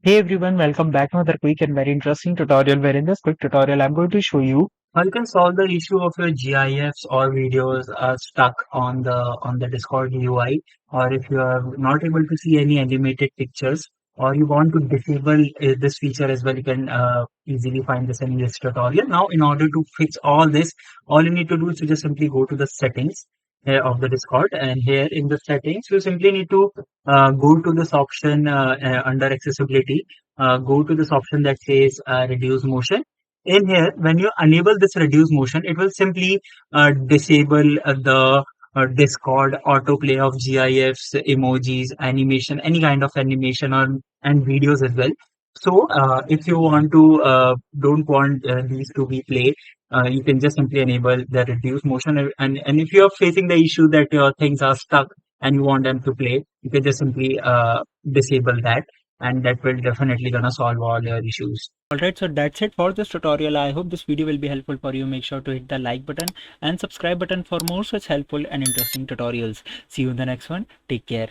Hey everyone, welcome back to another quick and very interesting tutorial where in this quick tutorial I'm going to show you how you can solve the issue of your GIFs or videos stuck on the Discord UI, or if you are not able to see any animated pictures or you want to disable this feature as well. You can easily find this in this tutorial. Now in order to fix all this, all you need to do is to just simply go to the settings of the Discord, and here in the settings you simply need to go to this option under accessibility. Go to this option that says reduce motion. In here, when you enable this reduce motion, it will simply disable the Discord autoplay of GIFs, emojis, animation, any kind of animation or and videos as well. So, if you want to don't want these to be played, you can just simply enable the reduce motion. And if you're facing the issue that your things are stuck and you want them to play, you can just simply disable that, and that will definitely gonna solve all your issues. Alright, so that's it for this tutorial. I hope this video will be helpful for you. Make sure to hit the like button and subscribe button for more such helpful and interesting tutorials. See you in the next one. Take care.